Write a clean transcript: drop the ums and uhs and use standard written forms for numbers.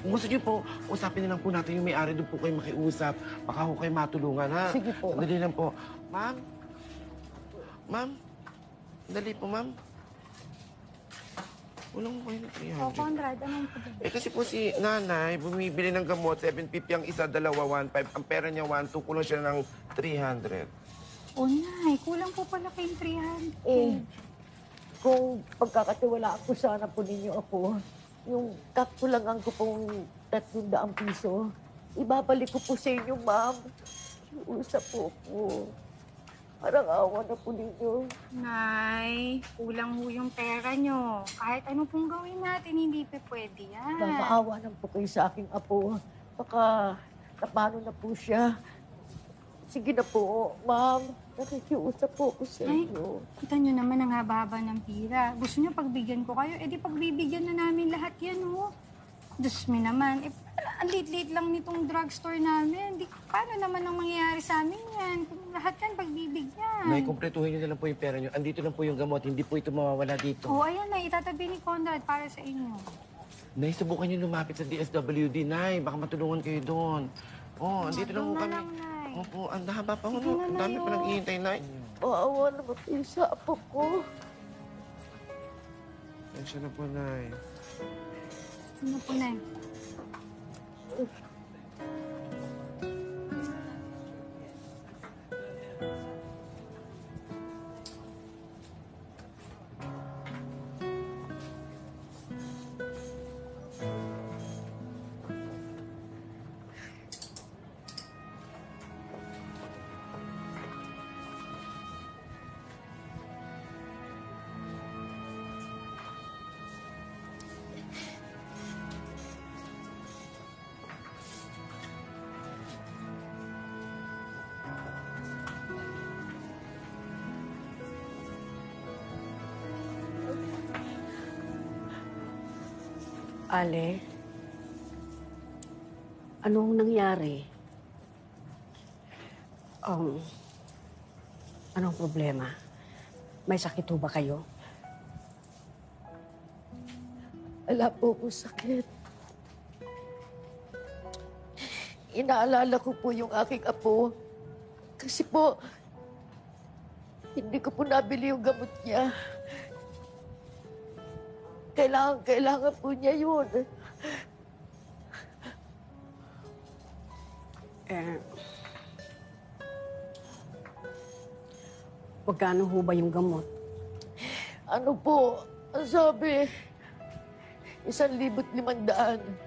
Kung gusto niyo po, usapin na lang po natin yung may-ari. Doon po kayo makiusap. Baka ho kayo matulungan, ha? Sige po. Sandali lang po. Ma'am? Ma'am? Dali po, ma'am. Walang kayo na 300. Oh, Conrad, anong problema? Eh kasi po si nanay, bumibili ng gamot, 750 ang isa, dalawa, 1.5. Ang pera niya, 1.2, kulang siya ng 300. Oh, Nay, kulang po pala kayong 300. Eh, kung pagkakatiwalaan ko sana po ninyo, Apo, yung kakulangan ko pong 300 piso, ibabalik ko po sa inyo, ma'am. Usap po po. Parang awa na po ninyo. Nay, kulang ho yung pera nyo. Kahit ano pong gawin natin, hindi pa pwede yan. Maawa na po kayo sa aking Apo. Baka napano na po siya. Sige na po, ma'am. Nakikiusap po ako sa Ay, inyo. kita nyo naman ang haba-haba ng pira. Gusto nyo pagbigyan ko kayo, edi pagbibigyan na namin lahat yan, ho. Diyos me naman, ang liit-liit lang nitong drugstore namin. Paano naman ang mangyayari sa amin yan? Kung lahat yan pagbibigyan. Nay, kumpletuhin niyo na lang po yung pera niyo. Andito lang po yung gamot, hindi po ito mawawala dito. Oo, ayan na, itatabi ni Conrad para sa inyo. Nay, subukan niyo lumapit sa DSWD, Nay. Baka matulungan kayo doon. Oh, andito lang po Doon na kami. lang, Nay. Opo, ang haba pa ho. Sige na, Ang dami Nay, pa oh. nag-iintay, Nay. Maawa naman kayo sa Apo ko. Tensya na po, Nay. Ano po, Nay? Ale, anong nangyari? Anong problema? May sakit ho ba kayo? Wala po ko sakit. Inaalala ko po yung aking apo. Kasi po, hindi ko po nabili yung gamot niya. Kailangan po niya yun. Magkano ho ba yung gamot? Ano po, ang sabi, 1,500.